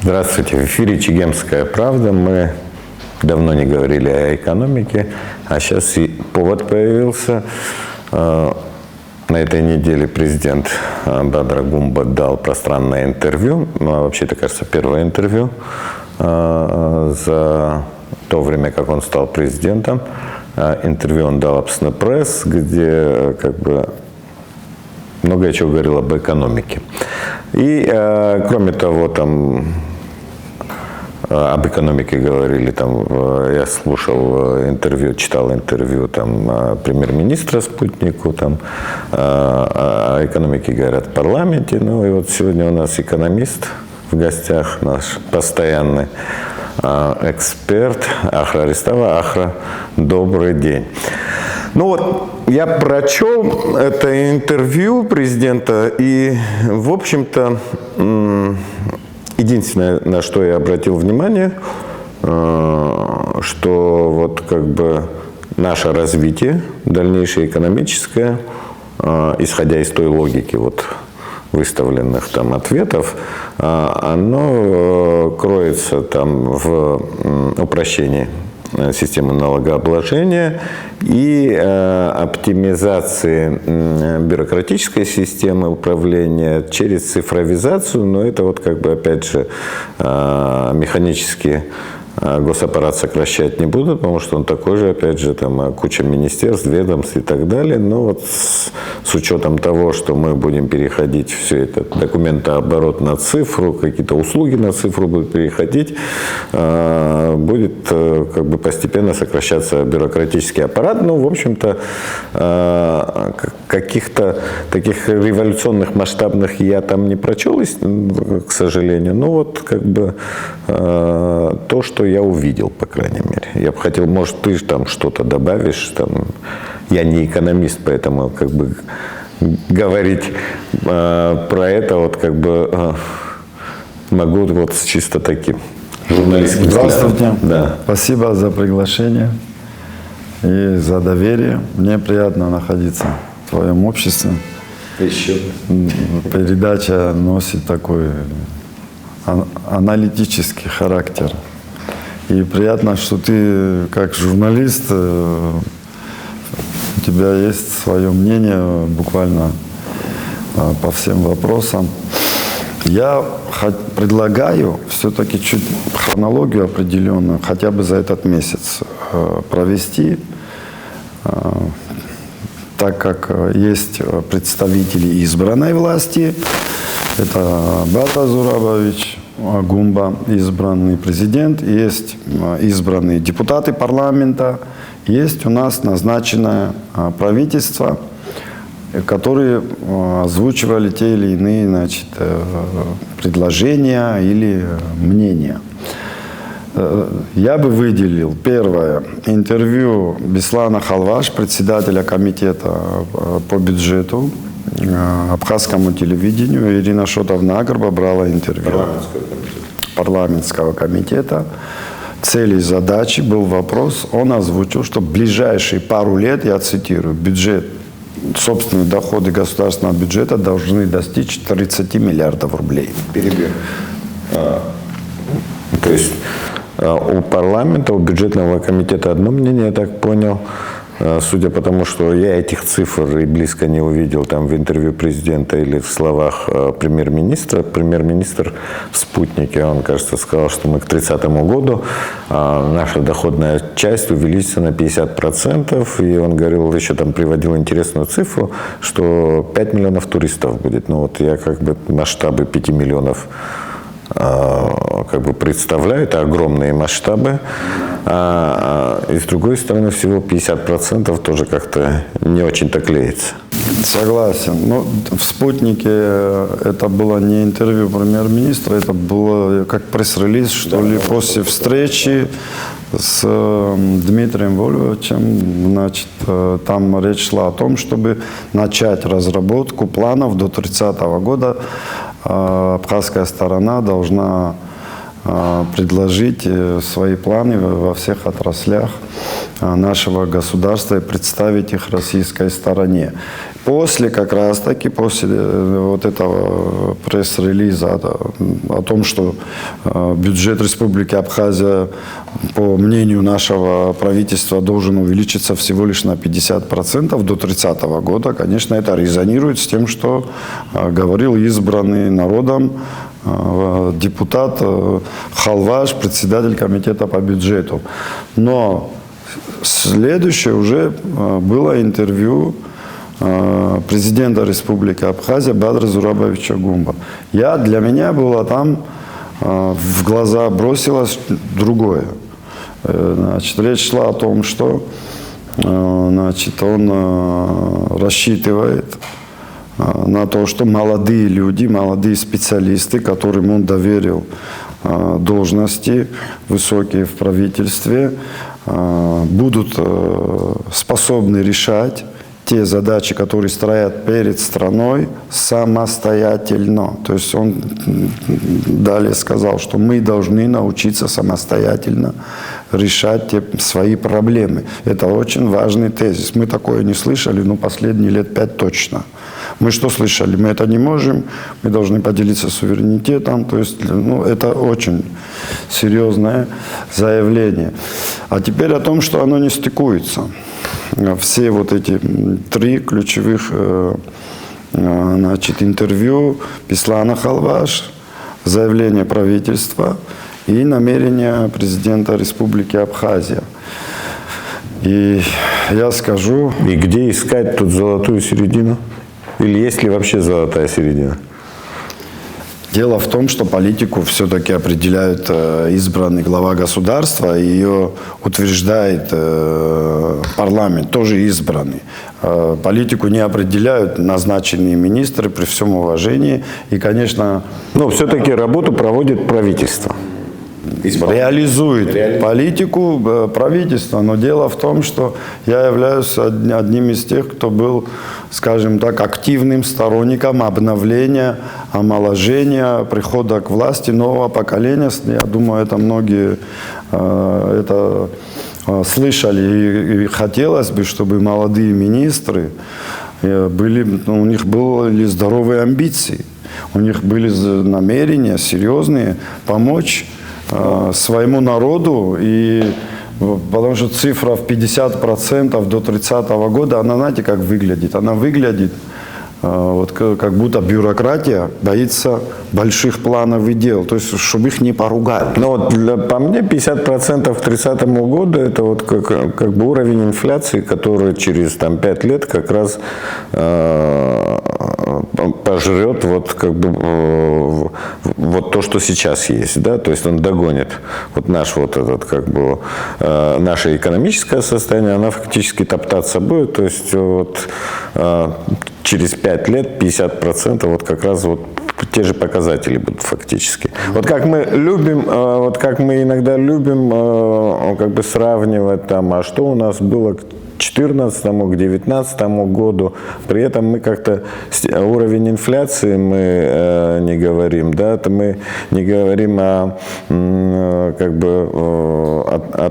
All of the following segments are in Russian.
Здравствуйте, в эфире «Чегемская правда». Мы давно не говорили о экономике, а сейчас и повод появился. На этой неделе президент Бадр Гумба дал пространное интервью, вообще-то, кажется, первое интервью за то время, как он стал президентом. Интервью он дал Апсны Пресс, где многое чего говорил об экономике. И, кроме того, там об экономике говорили, там, я слушал интервью, читал интервью там, премьер-министра «Спутнику», там, о экономике говорят в парламенте. Ну и вот сегодня у нас экономист в гостях, наш постоянный эксперт Ахра Арестова. Ахра, добрый день. Ну вот, я прочел это интервью президента, и, в общем-то, единственное, на что я обратил внимание, что вот наше развитие, дальнейшее экономическое, исходя из той логики вот выставленных там ответов, оно кроется там в упрощении системы налогообложения и оптимизации бюрократической системы управления через цифровизацию, но это вот опять же механически госаппарат сокращать не будут, потому что он такой же, опять же, там куча министерств, ведомств и так далее. Но вот с учетом того, что мы будем переходить все это, документооборот на цифру, какие-то услуги на цифру будут переходить, будет постепенно сокращаться бюрократический аппарат. Ну, в общем-то, каких-то таких революционных масштабных я там не прочел, к сожалению. Но вот то, что я увидел, по крайней мере. Я бы хотел, может, ты там что-то добавишь. Там, я не экономист, поэтому говорить про это могу вот с чисто таким журналистским взглядом. Здравствуйте. Да. Спасибо за приглашение и за доверие. Мне приятно находиться в твоем обществе. Еще. Передача носит такой аналитический характер. И приятно, что ты, как журналист, у тебя есть свое мнение буквально по всем вопросам. Я предлагаю все-таки чуть хронологию определенную, хотя бы за этот месяц провести, так как есть представители избранной власти, это Бадр Зурабович Гумба, избранный президент, есть избранные депутаты парламента, есть у нас назначенное правительство, которые озвучивали те или иные предложения или мнения. Я бы выделил первое интервью Беслана Халваш, председателя комитета по бюджету, абхазскому телевидению. Ирина Шотовна-Агрба брала интервью парламентского комитета. Цели и задачи был вопрос, он озвучил, что в ближайшие пару лет, я цитирую, бюджет, собственные доходы государственного бюджета должны достичь 30 миллиардов рублей. Перебью. То есть у парламента, у бюджетного комитета одно мнение, я так понял. Судя по тому, что я этих цифр и близко не увидел там в интервью президента или в словах премьер-министра. Премьер-министр в «Спутнике», он, кажется, сказал, что мы к 30 году наша доходная часть увеличится на 50%. И он говорил, еще там приводил интересную цифру, что 5 миллионов туристов будет. Ну вот я масштабы 5 миллионов представляю, это огромные масштабы, и с другой стороны всего 50% тоже как-то не очень-то клеится. Согласен. Но в «Спутнике» это было не интервью премьер-министра, это было как пресс-релиз, что ли, после встречи с Дмитрием Вольвовичем. Там речь шла о том, чтобы начать разработку планов до 30 года. Абхазская сторона должна предложить свои планы во всех отраслях нашего государства и представить их российской стороне. После, как раз таки, после вот этого пресс-релиза о том, что бюджет Республики Абхазия, по мнению нашего правительства, должен увеличиться всего лишь на 50% до 30 года, конечно, это резонирует с тем, что говорил избранный народом депутат Халваш, председатель комитета по бюджету. Но следующее уже было интервью президента Республики Абхазия Бадра Зурабовича Гумба. Для меня было там, в глаза бросилось другое. Значит, речь шла о том, что значит, он рассчитывает на то, что молодые люди, молодые специалисты, которым он доверил должности высокие в правительстве, будут способны решать те задачи, которые стоят перед страной, самостоятельно. То есть он далее сказал, что мы должны научиться самостоятельно решать свои проблемы. Это очень важный тезис. Мы такое не слышали, последние лет 5 точно. Мы что слышали? Мы это не можем, мы должны поделиться суверенитетом. То есть, это очень серьезное заявление. А теперь о том, что оно не стыкуется. Все вот эти 3 ключевых интервью Беслана Халваш, заявление правительства и намерение президента Республики Абхазия. И я скажу... И где искать тут золотую середину? Или есть ли вообще золотая середина? Дело в том, что политику все-таки определяет избранный глава государства, и ее утверждает парламент, тоже избранный. Политику не определяют назначенные министры, при всем уважении. И, конечно... Но все-таки работу проводит правительство. Реализует политику правительства. Но дело в том, что я являюсь одним из тех, кто был, скажем так, активным сторонником обновления, омоложения, прихода к власти нового поколения. Я думаю, это многие это слышали. И хотелось бы, чтобы молодые министры у них были здоровые амбиции. У них были намерения серьезные помочь своему народу, и потому что цифра в 50% до 30 года, она, знаете, как выглядит? Она выглядит как будто бюрократия боится больших планов и дел, то есть, чтобы их не поругали. Но по мне 50% к 30 году это как бы уровень инфляции, который через 5 лет как раз пожрет то, что сейчас есть, да, то есть он догонит наше экономическое состояние, оно фактически топтаться будет, то есть через 5 лет 50% как раз те же показатели будут фактически. Как мы иногда любим сравнивать а что у нас было к 2014, к 2019 году. При этом мы как-то уровень инфляции мы не говорим, да, мы не говорим о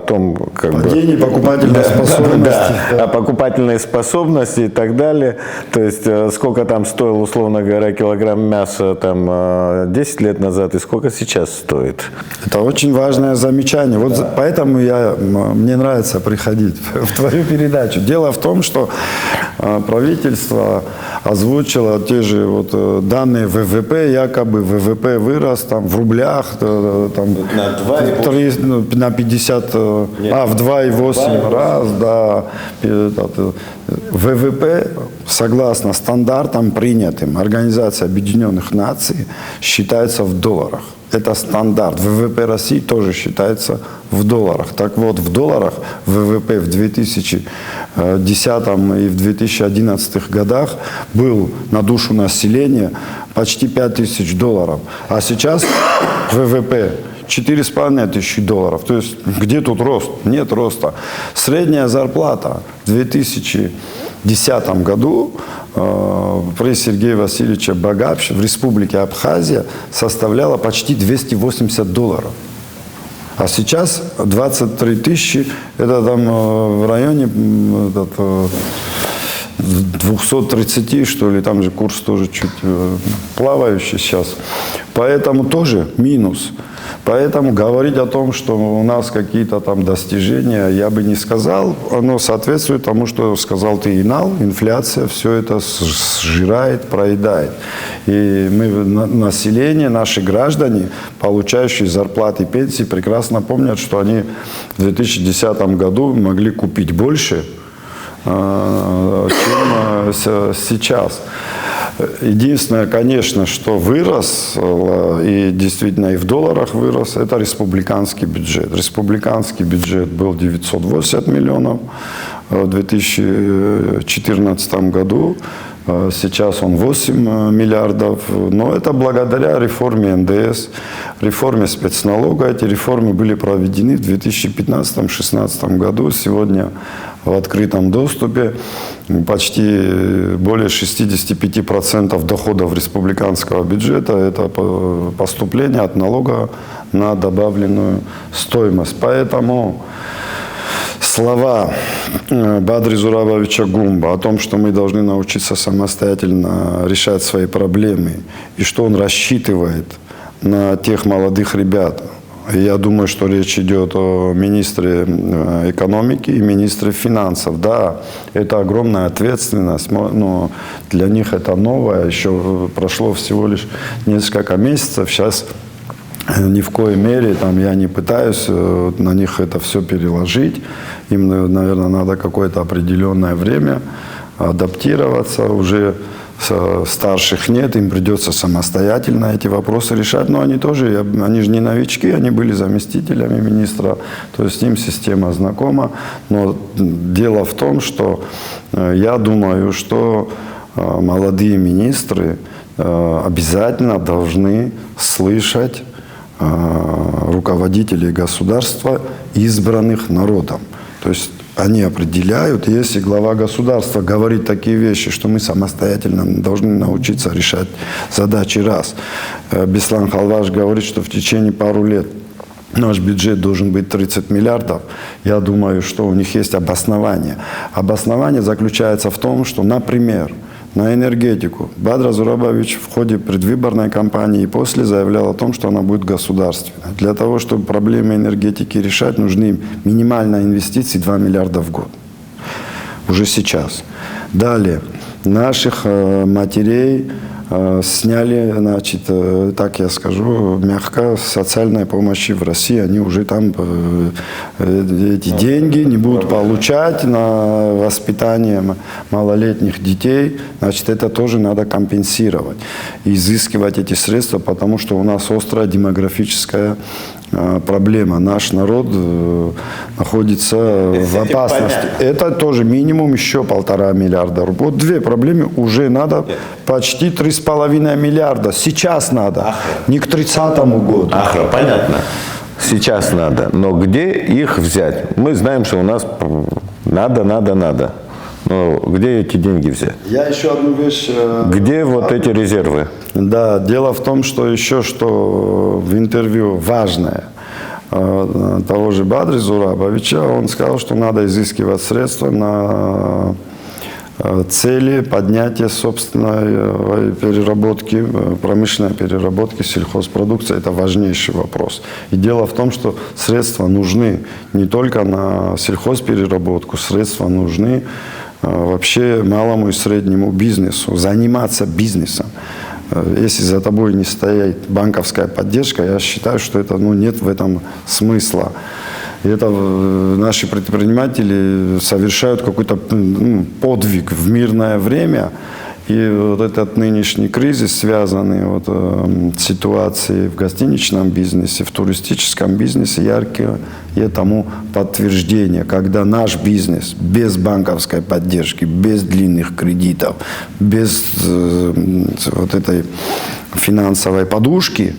том, падении покупательной способности. О покупательной способности и так далее. То есть сколько там стоил, условно говоря, килограмм мяса 10 лет назад и сколько сейчас стоит. Это очень важное замечание. Поэтому мне нравится приходить в твою передачу. Дело в том, что правительство озвучило те же данные ВВП, якобы ВВП вырос в рублях на 50, в 2,8 раз, да. ВВП, согласно стандартам, принятым Организацией Объединенных Наций, считается в долларах. Это стандарт. ВВП России тоже считается в долларах. Так вот, в долларах ВВП в 2010 и в 2011 годах был на душу населения почти $5000. А сейчас ВВП 4500 долларов. То есть, где тут рост? Нет роста. Средняя зарплата в 2010 году при Сергее Васильевиче Багапше в Республике Абхазия составляла почти $280. А сейчас 23 тысячи, это там в районе 230, что ли, там же курс тоже чуть плавающий сейчас. Поэтому тоже минус. Поэтому говорить о том, что у нас какие-то там достижения, я бы не сказал. Оно соответствует тому, что сказал ты, Инал. Инфляция все это сжирает, проедает. И мы, население, наши граждане, получающие зарплаты и пенсии, прекрасно помнят, что они в 2010 году могли купить больше, чем сейчас. Единственное, конечно, что вырос, и действительно и в долларах вырос, это республиканский бюджет. Республиканский бюджет был 980 миллионов в 2014 году. Сейчас он 8 миллиардов, но это благодаря реформе НДС, реформе спецналога. Эти реформы были проведены в 2015-2016 году. Сегодня в открытом доступе почти более 65% доходов республиканского бюджета – это поступление от налога на добавленную стоимость. Поэтому слова Бадри Зурабовича Гумба о том, что мы должны научиться самостоятельно решать свои проблемы, и что он рассчитывает на тех молодых ребят. Я думаю, что речь идет о министре экономики и министре финансов. Да, это огромная ответственность, но для них это новое. Еще прошло всего лишь несколько месяцев. Сейчас ни в коей мере там, я не пытаюсь на них это все переложить. Им, наверное, надо какое-то определенное время адаптироваться. Уже старших нет, им придется самостоятельно эти вопросы решать. Но они тоже, они же не новички, они были заместителями министра, то есть им система знакома. Но дело в том, что я думаю, что молодые министры обязательно должны слышать руководителей государства, избранных народом. То есть они определяют, если глава государства говорит такие вещи, что мы самостоятельно должны научиться решать задачи раз. Беслан Халваш говорит, что в течение пару лет наш бюджет должен быть 30 миллиардов. Я думаю, что у них есть обоснование. Обоснование заключается в том, что, например, на энергетику Бадра Зурабович в ходе предвыборной кампании и после заявлял о том, что она будет государственной. Для того, чтобы проблемы энергетики решать, нужны минимальные инвестиции 2 миллиарда в год. Уже сейчас. Далее. Наших матерей сняли, значит, так я скажу, мягко, с социальной помощи в России. Они уже там эти деньги не будут получать на воспитание малолетних детей. Значит, это тоже надо компенсировать. Изыскивать эти средства, потому что у нас острая демографическая проблема. Наш народ находится в опасности. Это тоже минимум еще 1,5 миллиарда рублей. Вот две проблемы уже надо почти 3,5 миллиарда. Сейчас надо, не к 30-му году. Понятно. Сейчас надо. Но где их взять? Мы знаем, что у нас надо. Но где эти деньги взять? Я еще одну вещь... Где вот эти резервы? Да, дело в том, что еще что в интервью важное того же Бадри Зурабовича, он сказал, что надо изыскивать средства на цели поднятия собственной переработки, промышленной переработки сельхозпродукции. Это важнейший вопрос. И дело в том, что средства нужны не только на сельхозпереработку, средства нужны вообще малому и среднему бизнесу, заниматься бизнесом. Если за тобой не стоит банковская поддержка, я считаю, что это, нет в этом смысла. И это наши предприниматели совершают какой-то подвиг в мирное время. И вот этот нынешний кризис, связанный с ситуацией в гостиничном бизнесе, в туристическом бизнесе, яркое тому подтверждение, когда наш бизнес без банковской поддержки, без длинных кредитов, без вот этой финансовой подушки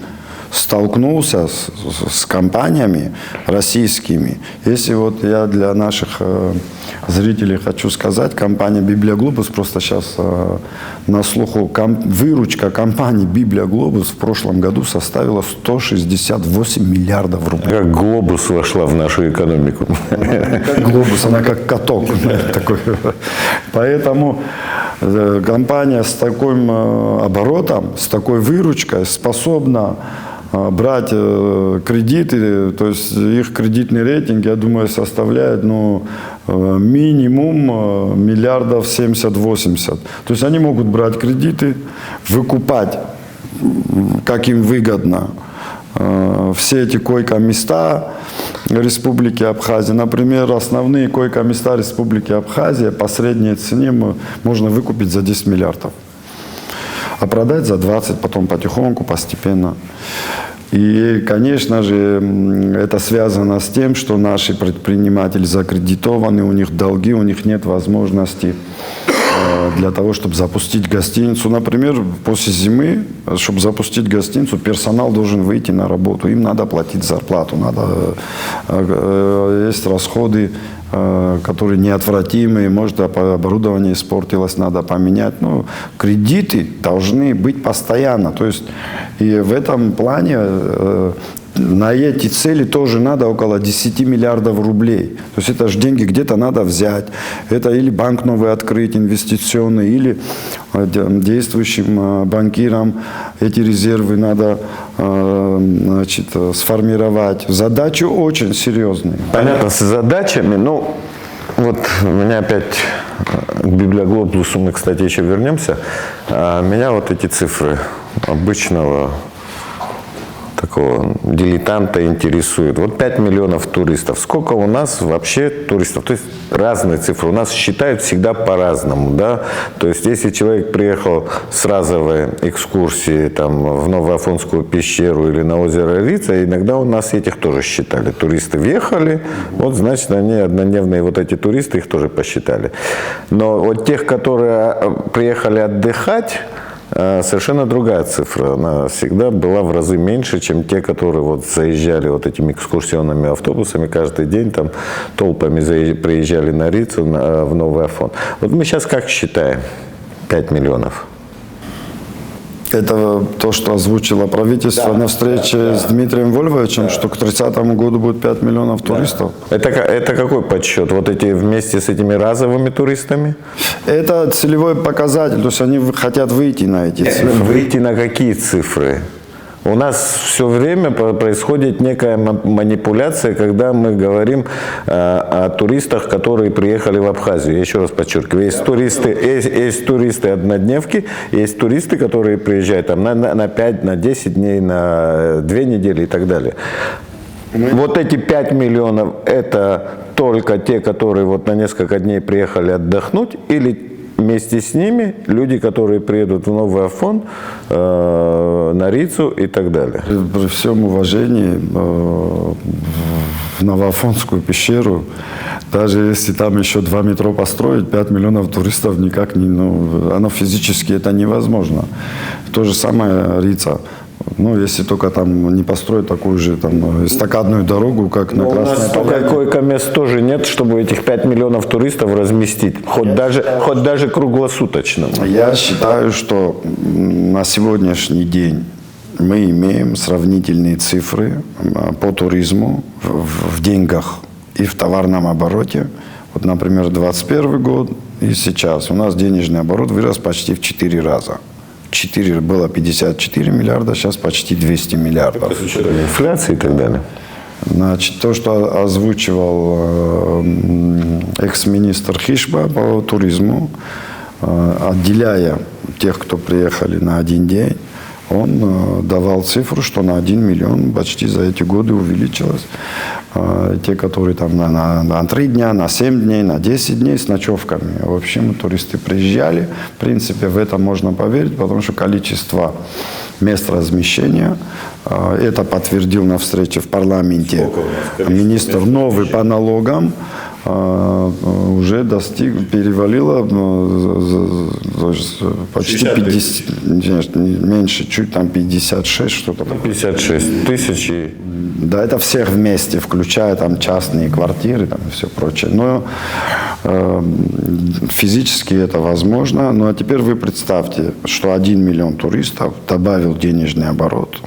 столкнулся с компаниями российскими. Если вот я для наших зрителей хочу сказать, компания «Библия Глобус» просто сейчас на слуху. Выручка компании «Библия Глобус» в прошлом году составила 168 миллиардов рублей. Как глобус вошла в нашу экономику. Как глобус, она как каток такой. Поэтому компания с таким оборотом, с такой выручкой способна брать кредиты, то есть их кредитный рейтинг, я думаю, составляет минимум миллиардов 70-80. То есть они могут брать кредиты, выкупать, как им выгодно, все эти койко-места Республики Абхазия. Например, основные койко-места Республики Абхазия по средней цене можно выкупить за 10 миллиардов, а продать за 20, потом потихоньку, постепенно. И, конечно же, это связано с тем, что наши предприниматели закредитованы, у них долги, у них нет возможности для того, чтобы запустить гостиницу. Например, после зимы, чтобы запустить гостиницу, персонал должен выйти на работу. Им надо платить зарплату, есть расходы, которые неотвратимые, может, оборудование испортилось, надо поменять. Кредиты должны быть постоянно. То есть и в этом плане на эти цели тоже надо около 10 миллиардов рублей. То есть это же деньги где-то надо взять. Это или банк новый открыть, инвестиционный, или действующим банкирам эти резервы надо сформировать. Задачи очень серьезные. Понятно, с задачами. Вот меня опять к Библиоглобусу мы, кстати, еще вернемся. Меня вот эти цифры обычного такого дилетанта интересует. Вот 5 миллионов туристов. Сколько у нас вообще туристов? То есть разные цифры. У нас считают всегда по-разному, да? То есть если человек приехал с разовой экскурсии в Новоафонскую пещеру или на озеро Рица, иногда у нас этих тоже считали. Туристы въехали, вот значит они однодневные, вот эти туристы, их тоже посчитали. Но вот тех, которые приехали отдыхать, совершенно другая цифра. Она всегда была в разы меньше, чем те, которые заезжали этими экскурсионными автобусами каждый день, толпами приезжали на Рицу, в Новый Афон. Вот мы сейчас как считаем? 5 миллионов. Это то, что озвучило правительство на встрече с Дмитрием Вольвовичем, что к 30-му году будет 5 миллионов туристов. Это какой подсчет? Вот эти вместе с этими разовыми туристами? Это целевой показатель, то есть они хотят выйти на эти цифры. Выйти на какие цифры? У нас все время происходит некая манипуляция, когда мы говорим о туристах, которые приехали в Абхазию. Я еще раз подчеркиваю, есть туристы однодневки, есть туристы, которые приезжают на 5, на 10 дней, на 2 недели и так далее. Вот эти 5 миллионов – это только те, которые на несколько дней приехали отдохнуть, или вместе с ними люди, которые приедут в Новый Афон, на Рицу и так далее? При всем уважении, в Новоафонскую пещеру, даже если там еще 2 метро построить, 5 миллионов туристов никак не, оно физически это невозможно. То же самое Рица. Если только там не построить такую же эстакадную дорогу, как на Красной Поляне. У нас столько койко-мест тоже нет, чтобы этих 5 миллионов туристов разместить, хоть даже круглосуточно. Я считаю, что на сегодняшний день мы имеем сравнительные цифры по туризму в деньгах и в товарном обороте. Вот, например, 2021 год и сейчас у нас денежный оборот вырос почти в 4 раза. Было 54 миллиарда, сейчас почти 200 миллиардов. С учетом инфляции и так далее. Значит, то, что озвучивал экс-министр Хишба по туризму, отделяя тех, кто приехали на один день, он давал цифру, что на 1 миллион почти за эти годы увеличилось. Те, которые на 3 дня, на 7 дней, на 10 дней с ночевками. В общем, туристы приезжали. В принципе, в это можно поверить, потому что количество мест размещения, это подтвердил на встрече в парламенте министр новый по налогам, уже перевалило то есть почти 60 50, нет, меньше, чуть там 56, что-то такое. 56 тысяч. И... Да, это всех вместе, включая там частные квартиры там, и все прочее. Но физически это возможно. Ну а теперь вы представьте, что 1 миллион туристов добавил денежный оборот.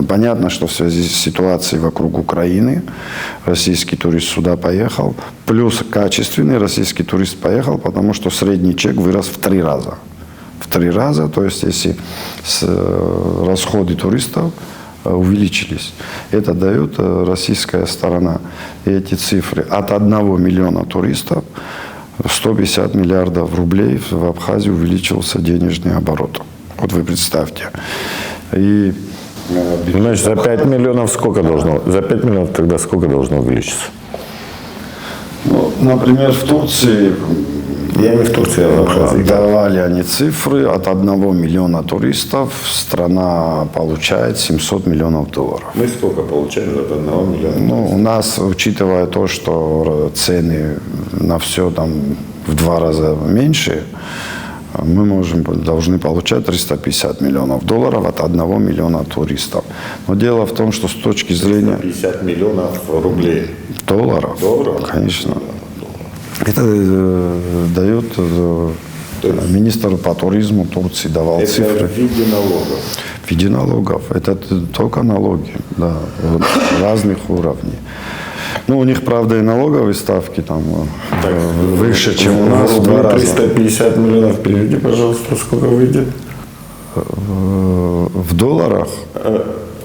Понятно, что в связи с ситуацией вокруг Украины российский турист сюда поехал. Плюс качественный российский турист поехал, потому что средний чек вырос в 3 раза. В 3 раза, то есть если расходы туристов увеличились. Это дает российская сторона. И эти цифры от 1 миллиона туристов 150 миллиардов рублей в Абхазии увеличился денежный оборот. Вот вы представьте. И, значит, за 5 миллионов сколько должно? За 5 миллионов тогда сколько должно увеличиться? ну, например, в Турции Я не в Турции, а в Абхазии. давали они цифры. От 1 миллиона туристов страна получает 700 миллионов долларов. Мы сколько получаем за 1 миллиона? Ну, у нас, учитывая то, что цены на все там в 2 раза меньше, мы должны получать 350 миллионов долларов от 1 миллиона туристов. Но дело в том, что с точки зрения 50 миллионов рублей. долларов, конечно, это дает министр по туризму Турции давал цифры. в виде налогов. В виде налогов. Это только налоги, да, вот, разных уровней. Ну, у них, правда, и налоговые ставки там выше, чем у нас в 2 раза. 350 миллионов, переведи, пожалуйста, сколько выйдет? В долларах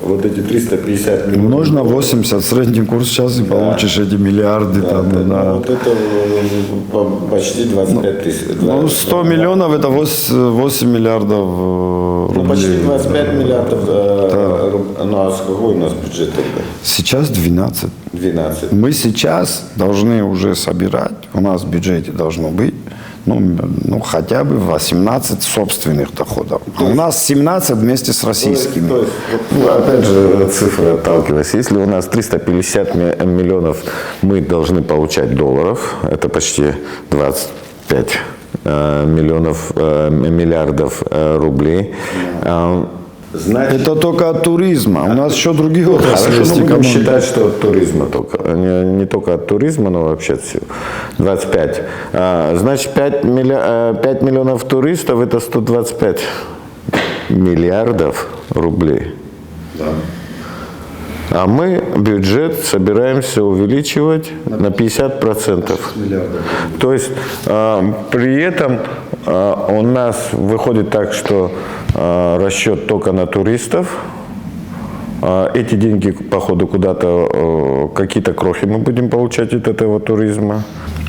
Вот эти 350 миллионов. нужно 80, средний курс сейчас, и получишь эти миллиарды. Там, да. Вот это почти 25 тысяч. Ну, 100 миллионов – это 8 миллиардов рублей. Почти 25 миллиардов. Ну, а какой у нас бюджет тогда? Сейчас 12. 12. Мы сейчас должны уже собирать, у нас в бюджете должно быть, ну хотя бы 18 собственных доходов. У нас 17 вместе с российскими. То есть, опять же, цифры отталкиваясь. Если у нас 350 миллионов мы должны получать долларов, это почти 25 миллиардов рублей. Значит, Это только от туризма. У нас еще другие отрасли хорошо, есть мы будем экономики. считать, что от туризма только. Не только от туризма, но вообще от всего. 25. Значит, 5 миллионов туристов – это 125 миллиардов рублей. Да. А мы бюджет собираемся увеличивать на 50%. Миллиардов. То есть при этом у нас выходит так, что расчет только на туристов. Эти деньги, походу, куда-то, какие-то крохи мы будем получать от этого туризма.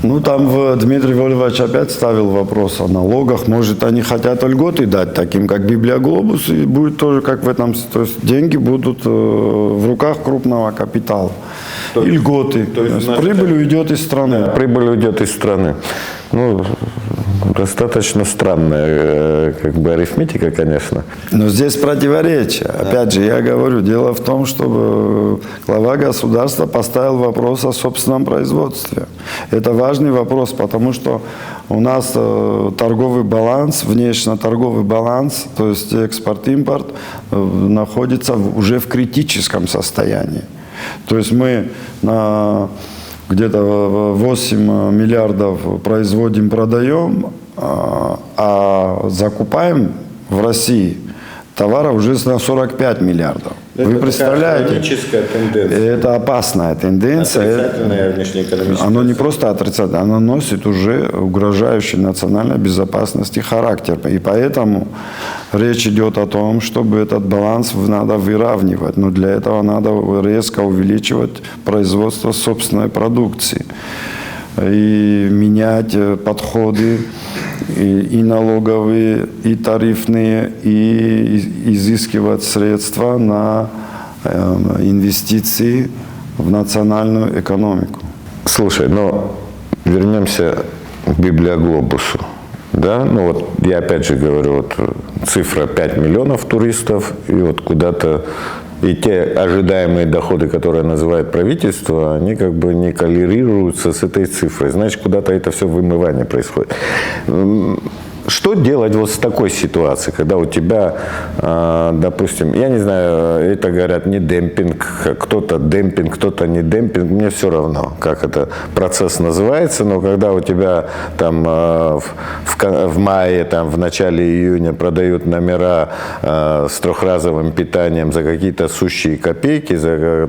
Ну, там Дмитрий Вольвович опять ставил вопрос о налогах. Может, они хотят льготы дать, таким как Библиоглобус, и будет тоже как в этом. То есть деньги будут в руках крупного капитала. И льготы. То есть прибыль уйдет из страны. Прибыль уйдет из страны. Ну, достаточно странная как бы арифметика, конечно. Но здесь противоречие. Опять же, я говорю, дело в том, что глава государства поставил вопрос о собственном производстве. Это важный вопрос, потому что у нас торговый баланс, внешнеторговый баланс, то есть экспорт-импорт, находится уже в критическом состоянии. То есть мы где-то 8 миллиардов производим, продаем, а закупаем в России товара уже на 45 миллиардов. Вы представляете? Хроническая тенденция. Это опасная тенденция. Отрицательная внешнеэкономическая. Оно не просто отрицательное, оно носит уже угрожающий национальной безопасности характер. И поэтому речь идет о том, чтобы этот баланс надо выравнивать. Но для этого надо резко увеличивать производство собственной продукции. И менять подходы и налоговые, и тарифные, и изыскивать средства на инвестиции в национальную экономику. Слушай, но вернемся к Библиоглобусу. Да? Ну вот я опять же говорю, вот цифра 5 миллионов туристов, и вот куда-то и те ожидаемые доходы, которые называет правительство, они как бы не коррелируются с этой цифрой. Значит, куда-то это все вымывание происходит. что делать вот с такой ситуацией, когда у тебя, допустим, я не знаю, это говорят не демпинг, кто-то не демпинг, мне все равно, как это процесс называется, но когда у тебя там в мае, там, в начале июня продают номера с трехразовым питанием за какие-то сущие копейки, за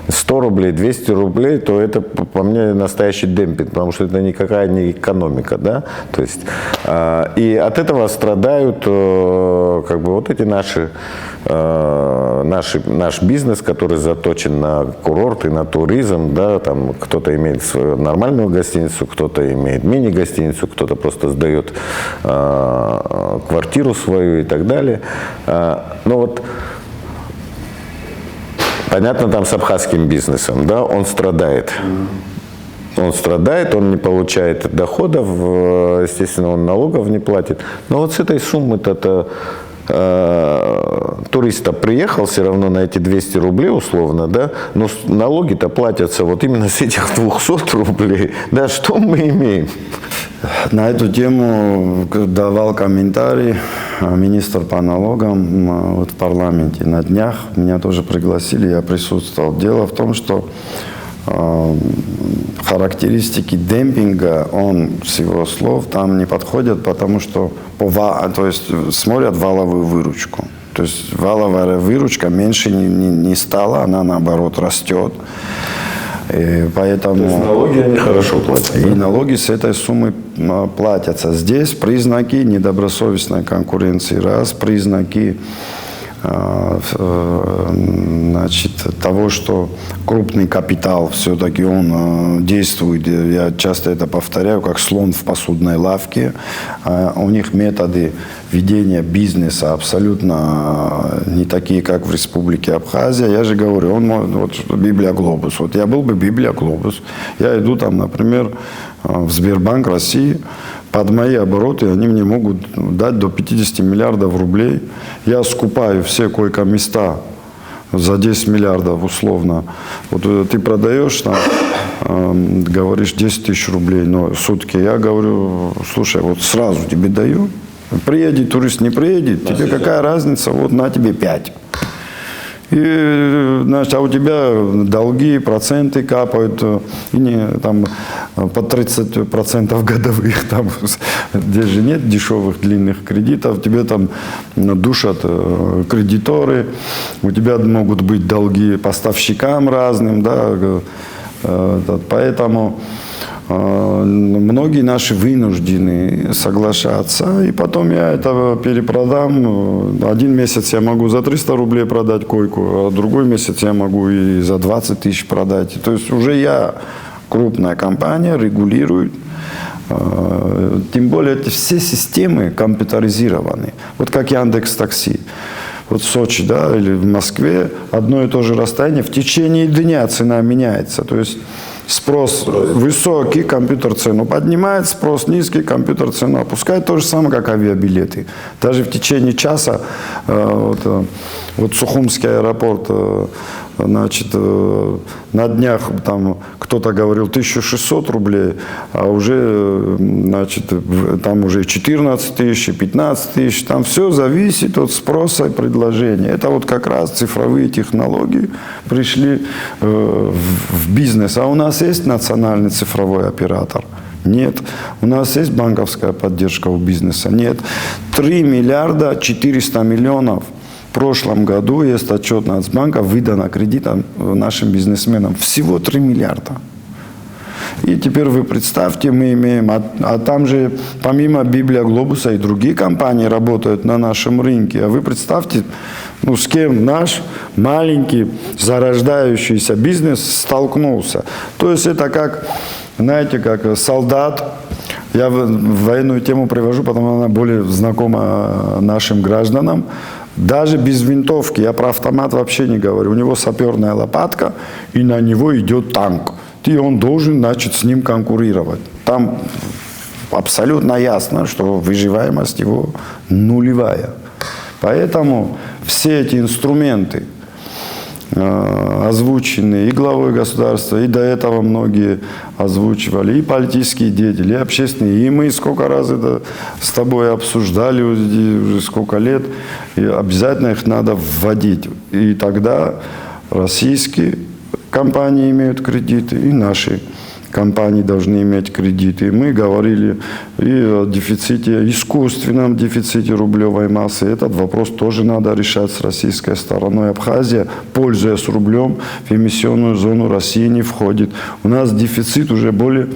100 рублей, 200 рублей, то это, по мне, настоящий демпинг, потому что это никакая не экономика, да, то есть, и от этого страдают как бы вот эти наш бизнес, который заточен на курорт и на туризм, да, там кто-то имеет свою нормальную гостиницу, кто-то имеет мини-гостиницу, кто-то просто сдает квартиру свою и так далее. Но вот понятно, там с абхазским бизнесом, да, он страдает. Он страдает, он не получает доходов, естественно, он налогов не платит. Но вот с этой суммы-то турист приехал все равно на эти 200 рублей условно, да, но налоги-то платятся вот именно с этих 200 рублей. Да, что мы имеем? На эту тему давал комментарий министр по налогам вот в парламенте. На днях меня тоже пригласили, я присутствовал. Дело в том, что характеристики демпинга, он, с его слов, там не подходят, потому что то есть смотрят валовую выручку. То есть валовая выручка меньше не стала, она наоборот растет. И поэтому, то есть налоги они хорошо платят. И налоги с этой суммы платятся. Здесь признаки недобросовестной конкуренции, признаки значит, того, что крупный капитал все-таки он действует, я часто это повторяю, как слон в посудной лавке. У них методы ведения бизнеса абсолютно не такие, как в Республике Абхазия. Я же говорю, вот Библия Глобус. Вот я был бы Библия Глобус. Я иду там, например, в Сбербанк России. Под мои обороты они мне могут дать до 50 миллиардов рублей. Я скупаю все койко-места за 10 миллиардов условно. Вот ты продаешь, там, говоришь 10 тысяч рублей в сутки. Я говорю, слушай, вот сразу тебе даю. Приедет турист, не приедет, тебе какая разница? Вот на тебе 5. И, значит, а у тебя долги, проценты капают, и там по 30% годовых, там, здесь же нет дешевых длинных кредитов, тебе там душат кредиторы, у тебя могут быть долги поставщикам разным, да, поэтому многие наши вынуждены соглашаться, и потом я это перепродам. Один месяц я могу за 300 рублей продать койку, а другой месяц я могу и за 20 тысяч продать. То есть уже я, крупная компания, регулирую. Тем более эти все системы компьютеризированы. Вот как Яндекс.Такси. Вот в Сочи, да, или в Москве одно и то же расстояние, в течение дня цена меняется. То есть спрос высокий, компьютер цену поднимает, спрос низкий, компьютер цену опускает. То же самое, как авиабилеты. Даже в течение часа, вот Сухумский аэропорт, значит, на днях там кто-то говорил 1600 рублей, а уже, значит, там уже 14 тысяч, 15 тысяч, там все зависит от спроса и предложения. Это вот как раз цифровые технологии пришли в бизнес. А у нас есть национальный цифровой оператор? Нет. У нас есть банковская поддержка у бизнеса? Нет. 3 миллиарда 400 миллионов в прошлом году, есть отчет Нацбанка, выдано кредитом нашим бизнесменам. Всего 3 миллиарда. И теперь вы представьте, мы имеем, а там же помимо Библия Глобуса и другие компании работают на нашем рынке. А вы представьте, с кем наш маленький зарождающийся бизнес столкнулся. То есть это как, знаете, как солдат. Я военную тему привожу, потому что она более знакома нашим гражданам. Даже без винтовки, я про автомат вообще не говорю. У него саперная лопатка, и на него идет танк. И он должен, значит, с ним конкурировать. Там абсолютно ясно, что выживаемость его нулевая. Поэтому все эти инструменты озвучены и главой государства, и до этого многие озвучивали, и политические деятели, и общественные. И мы сколько раз это с тобой обсуждали уже сколько лет, и обязательно их надо вводить. И тогда российские компании имеют кредиты, и наши компании должны иметь кредиты. И мы говорили и о дефиците, искусственном дефиците рублевой массы. Этот вопрос тоже надо решать с российской стороной. Абхазия, пользуясь рублем, в эмиссионную зону России не входит. У нас дефицит уже более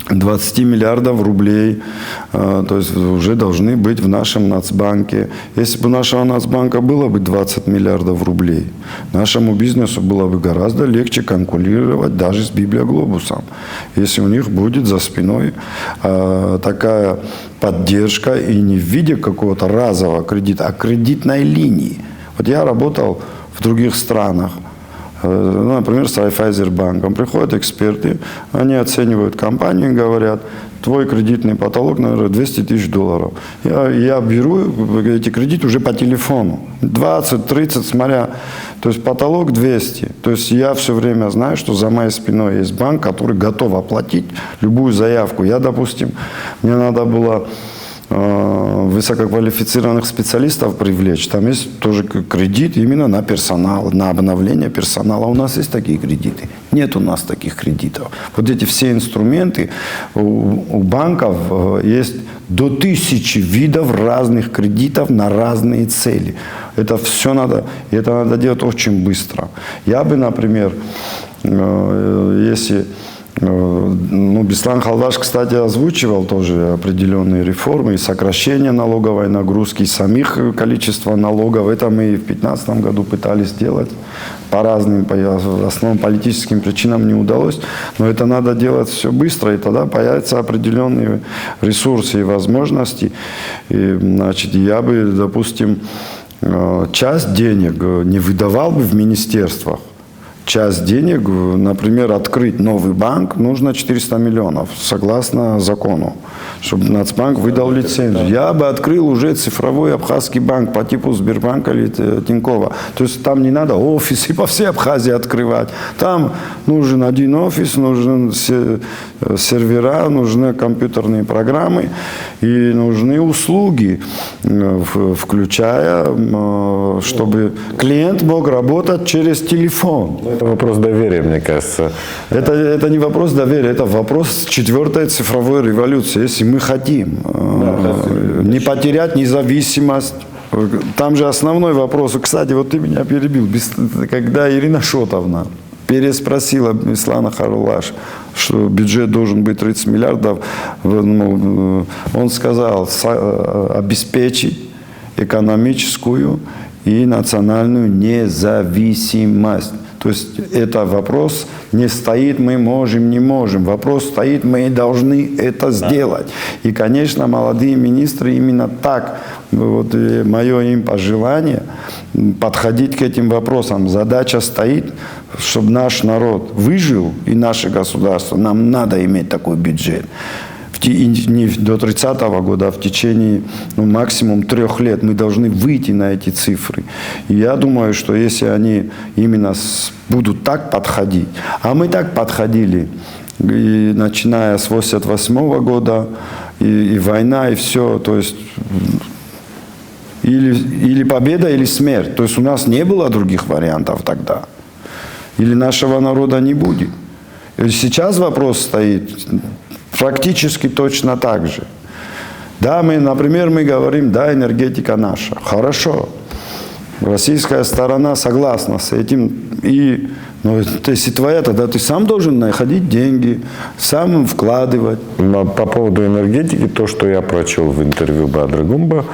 20 миллиардов рублей, то есть уже должны быть в нашем Нацбанке. Если бы у нашего Нацбанка было бы 20 миллиардов рублей, нашему бизнесу было бы гораздо легче конкурировать даже с Библиоглобусом. Если у них будет за спиной такая поддержка и не в виде какого-то разового кредита, а кредитной линии. Вот я работал в других странах, например, с Райфайзербанком. Приходят эксперты, они оценивают компанию и говорят, твой кредитный потолок, наверное, 200 тысяч долларов. Я беру эти кредиты уже по телефону. 20, 30, смотря. То есть потолок 200. То есть я все время знаю, что за моей спиной есть банк, который готов оплатить любую заявку. Я, допустим, мне надо было высококвалифицированных специалистов привлечь. Там есть тоже кредит именно на персонал, на обновление персонала. У нас есть такие кредиты? Нет у нас таких кредитов. Вот эти все инструменты у банков есть до 1000 видов разных кредитов на разные цели. Это все надо, и это надо делать очень быстро. Я бы, например, если... Беслан Халваш, кстати, озвучивал тоже определенные реформы и сокращение налоговой нагрузки, и самих количества налогов. Это мы и в 2015 году пытались сделать. По разным, по основным политическим причинам не удалось. Но это надо делать все быстро, и тогда появятся определенные ресурсы и возможности. И, значит, я бы, допустим, часть денег не выдавал бы в министерствах. Часть денег, например, открыть новый банк, нужно 400 миллионов, согласно закону, чтобы Нацбанк выдал лицензию. Я бы открыл уже цифровой абхазский банк по типу Сбербанка или Тинькова. То есть там не надо офисы по всей Абхазии открывать. Там нужен один офис, нужны сервера, нужны компьютерные программы и нужны услуги, включая, чтобы клиент мог работать через телефон. Это вопрос доверия, мне кажется. Это не вопрос доверия, это вопрос четвертой цифровой революции. Если мы хотим не потерять независимость. Там же основной вопрос. Кстати, вот ты меня перебил. Когда Ирина Шотовна переспросила Беслана Халваш, что бюджет должен быть 30 миллиардов, он сказал обеспечить экономическую и национальную независимость. То есть это вопрос не стоит, мы можем, не можем. Вопрос стоит, мы должны это сделать. И, конечно, молодые министры именно так, вот мое им пожелание, подходить к этим вопросам. Задача стоит, чтобы наш народ выжил и наше государство. Нам надо иметь такой бюджет. Не до 30 года, а в течение максимум 3 лет мы должны выйти на эти цифры. И я думаю, что если они именно будут так подходить, а мы так подходили, и начиная с 1988 года, и война, и все, то есть или победа, или смерть. То есть у нас не было других вариантов тогда. Или нашего народа не будет. И сейчас вопрос стоит практически точно так же. Да, например, мы говорим, да, энергетика наша. Хорошо. Российская сторона согласна с этим. Но если твоя, тогда ты сам должен находить деньги, сам вкладывать. Но по поводу энергетики, то, что я прочел в интервью Бадра Гумба,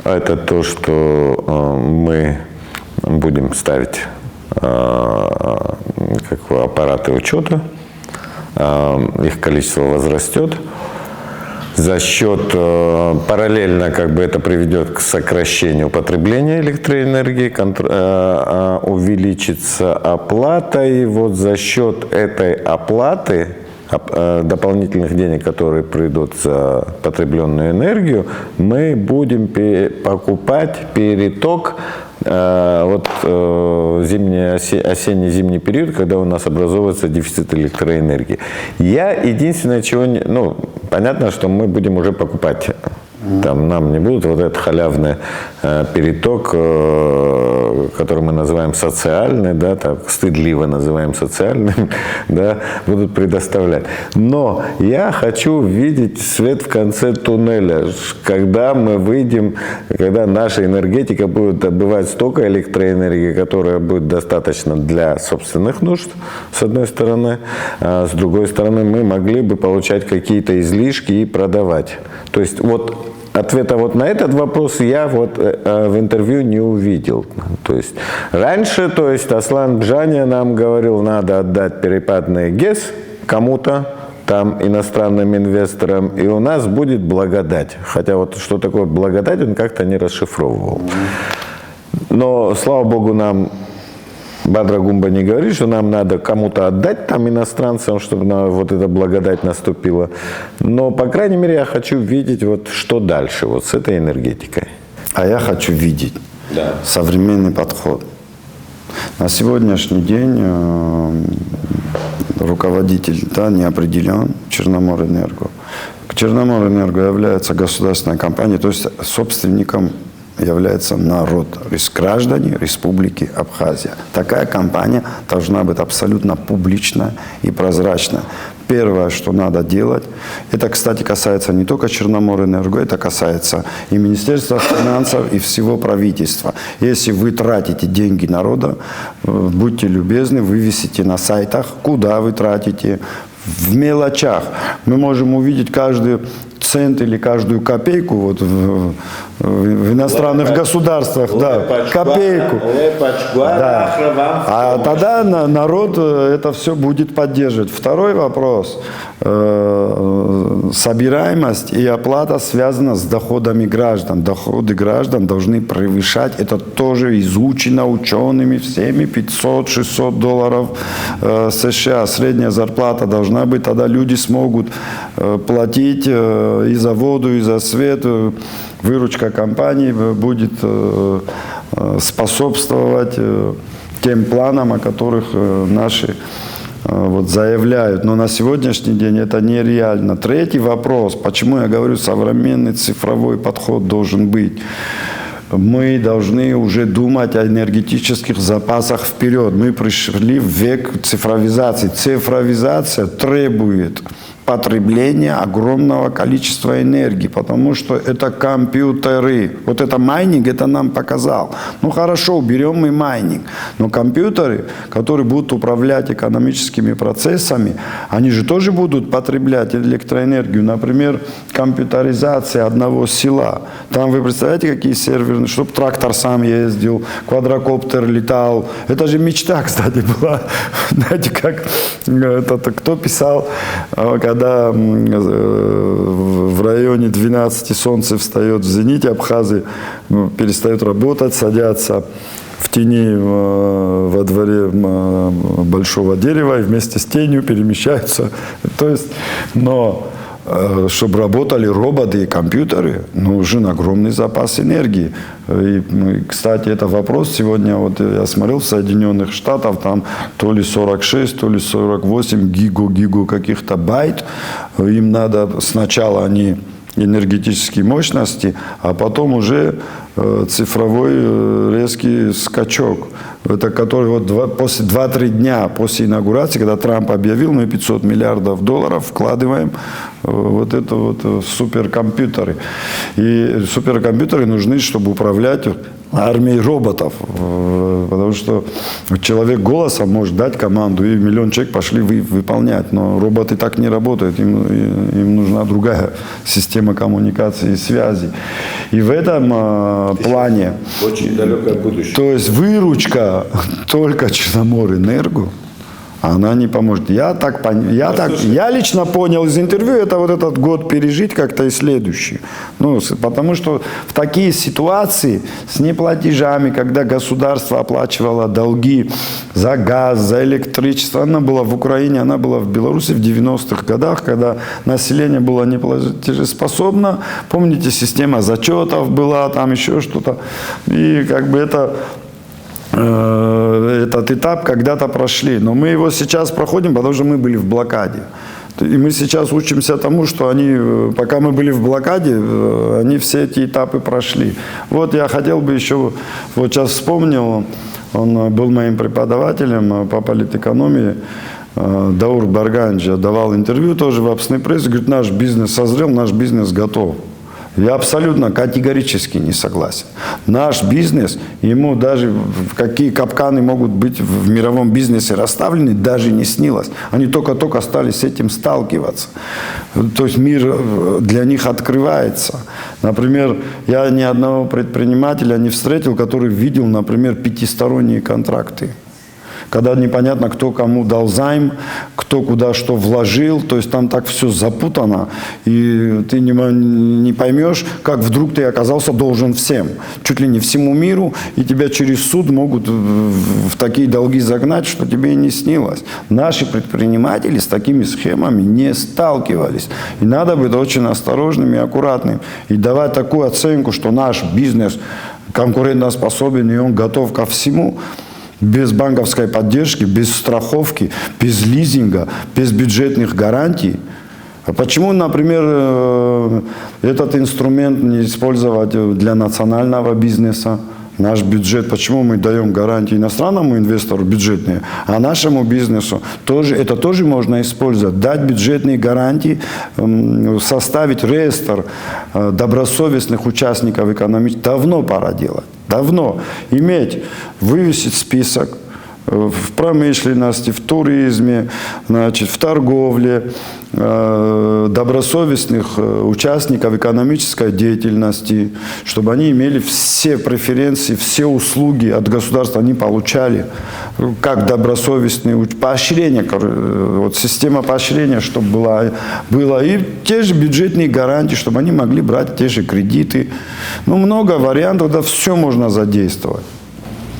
это то, что мы будем ставить аппараты учета. Их количество возрастет. За счет, параллельно это приведет к сокращению потребления электроэнергии, увеличится оплата, и вот за счет этой оплаты, дополнительных денег, которые придут за потребленную энергию, мы будем покупать переток осенне-зимний период, когда у нас образовывается дефицит электроэнергии. Я единственное, чего не... Ну, понятно, что мы будем уже покупать. Там нам не будут вот этот халявный переток, который мы называем социальный, да, так стыдливо называем социальным, да, будут предоставлять. Но я хочу видеть свет в конце туннеля, когда мы выйдем, когда наша энергетика будет добывать столько электроэнергии, которая будет достаточно для собственных нужд, с одной стороны, а с другой стороны мы могли бы получать какие-то излишки и продавать. То есть вот ответа вот на этот вопрос я вот в интервью не увидел. То есть раньше, то есть Аслан Бжаня нам говорил, надо отдать перепадный ГЭС кому-то, там иностранным инвесторам, и у нас будет благодать. Хотя вот что такое благодать, он как-то не расшифровывал. Но, слава богу, нам Бадра Гумба не говорит, что нам надо кому-то отдать там иностранцам, чтобы вот эта благодать наступила. Но, по крайней мере, я хочу видеть, вот, что дальше вот с этой энергетикой. А я хочу видеть современный подход. На сегодняшний день руководитель не определен, Черноморэнерго. Черноморэнерго является государственной компанией, то есть собственником является народ, то есть граждане Республики Абхазия. Такая компания должна быть абсолютно публичная и прозрачная. Первое, что надо делать, это, кстати, касается не только Черноморэнерго, это касается и Министерства финансов, и всего правительства. Если вы тратите деньги народа, будьте любезны, вывесите на сайтах, куда вы тратите, в мелочах. Мы можем увидеть каждый цент или каждую копейку вот в иностранных государствах, копейку. Да. А тогда народ это все будет поддерживать. Второй вопрос. Собираемость и оплата связана с доходами граждан. Доходы граждан должны превышать, это тоже изучено учеными всеми, $500-600 США. Средняя зарплата должна быть, тогда люди смогут платить и за воду, и за свет. Выручка компании будет способствовать тем планам, о которых наши вот заявляют. Но на сегодняшний день это нереально. Третий вопрос, почему я говорю, современный цифровой подход должен быть. Мы должны уже думать о энергетических запасах вперед. Мы пришли в век цифровизации. Цифровизация требует потребления огромного количества энергии, потому что это компьютеры. Вот это майнинг, это нам показал. Ну хорошо, уберем мы майнинг, но компьютеры, которые будут управлять экономическими процессами, они же тоже будут потреблять электроэнергию. Например, компьютеризация одного села. Там вы представляете, какие серверы, чтобы трактор сам ездил, квадрокоптер летал. Это же мечта, кстати, была. Знаете, как кто писал, когда в районе 12 солнце встает в зените, абхазы перестают работать, садятся в тени во дворе большого дерева и вместе с тенью перемещаются. То есть, но чтобы работали роботы и компьютеры, нужен огромный запас энергии. И, кстати, это вопрос сегодня, вот я смотрел в Соединенных Штатах, там то ли 46, то ли 48 гигу каких-то байт. Им надо сначала они энергетические мощности, а потом уже цифровой резкий скачок. Это который вот после 2-3 дня после инаугурации, когда Трамп объявил, мы $500 миллиардов вкладываем вот это вот в суперкомпьютеры. И суперкомпьютеры нужны, чтобы управлять армией роботов. Потому что человек голосом может дать команду, и миллион человек пошли выполнять. Но роботы так не работают. Им нужна другая система коммуникации и связи. И в этом плане... Очень далекое будущее. То есть выручка только Черноморэнерго она не поможет. Я лично понял из интервью, это вот этот год пережить как-то и следующий. Ну, потому что в такие ситуации с неплатежами, когда государство оплачивало долги за газ, за электричество, она была в Украине, она была в Беларуси в 90-х годах, когда население было неплатежеспособно. Помните, система зачетов была, там еще что-то. И как бы этот этап когда-то прошли. Но мы его сейчас проходим, потому что мы были в блокаде. И мы сейчас учимся тому, что они, пока мы были в блокаде, они все эти этапы прошли. Вот я хотел бы еще, вот сейчас вспомнил, он был моим преподавателем по политэкономии, Даур Барганджи, давал интервью тоже в общественной прессе, говорит, наш бизнес созрел, наш бизнес готов. Я абсолютно категорически не согласен. Наш бизнес, ему даже какие капканы могут быть в мировом бизнесе расставлены, даже не снилось. Они только-только стали с этим сталкиваться. То есть мир для них открывается. Например, я ни одного предпринимателя не встретил, который видел, например, 5-сторонние контракты. Когда непонятно, кто кому дал займ, кто куда что вложил, то есть там так все запутано, и ты не поймешь, как вдруг ты оказался должен всем, чуть ли не всему миру, и тебя через суд могут в такие долги загнать, что тебе и не снилось. Наши предприниматели с такими схемами не сталкивались, и надо быть очень осторожным и аккуратным, и давать такую оценку, что наш бизнес конкурентоспособен, и он готов ко всему. Без банковской поддержки, без страховки, без лизинга, без бюджетных гарантий. А почему, например, этот инструмент не использовать для национального бизнеса? Наш бюджет, почему мы даем гарантии иностранному инвестору бюджетные, а нашему бизнесу это тоже можно использовать. Дать бюджетные гарантии, составить реестр добросовестных участников экономики. Давно пора делать. Давно. Вывесить список в промышленности, в туризме, значит, в торговле, добросовестных участников экономической деятельности, чтобы они имели все преференции, все услуги от государства они получали, как добросовестные поощрения, вот система поощрения, чтобы была и те же бюджетные гарантии, чтобы они могли брать те же кредиты. Ну, много вариантов, да, все можно задействовать.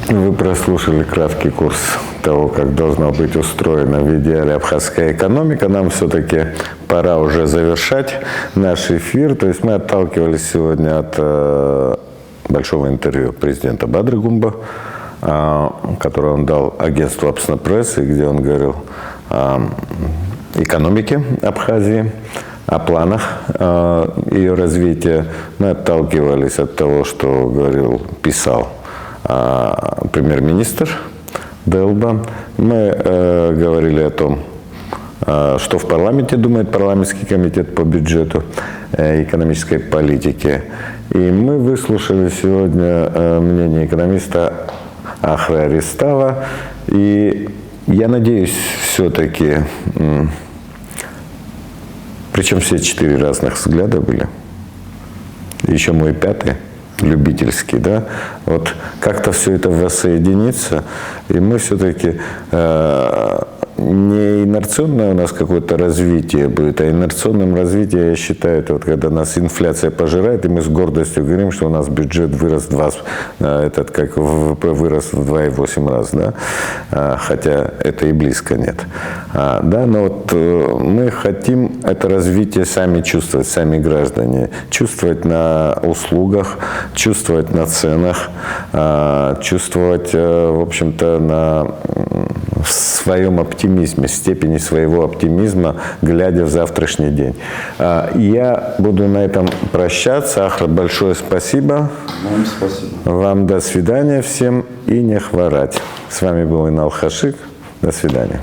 Вы прослушали краткий курс того, как должна быть устроена в идеале абхазская экономика. Нам все-таки пора уже завершать наш эфир. То есть мы отталкивались сегодня от большого интервью президента Бадры-Гумба, которое он дал агентству «Общественной прессы», где он говорил о экономике Абхазии, о планах ее развития. Мы отталкивались от того, что писал премьер-министр Делба. Мы говорили о том, что в парламенте думает парламентский комитет по бюджету и экономической политике. И мы выслушали сегодня мнение экономиста Ахра Аристава. И я надеюсь, все-таки, причем все 4 разных взгляда были, еще мой 5-й, любительский, да, вот как-то все это воссоединится, и мы все-таки не инерционное у нас какое-то развитие будет, а инерционным развитием, я считаю, это вот когда нас инфляция пожирает, и мы с гордостью говорим, что у нас бюджет вырос как ВВП вырос в 2,8 раз, да, хотя это и близко нет. Да, но вот мы хотим это развитие сами чувствовать, сами граждане, чувствовать на услугах, чувствовать на ценах, чувствовать, в общем-то, в своем оптимизме, степени своего оптимизма, глядя в завтрашний день. Я буду на этом прощаться. Ахра, большое спасибо. Вам спасибо. Вам до свидания всем и не хворать. С вами был Инал Хашик. До свидания.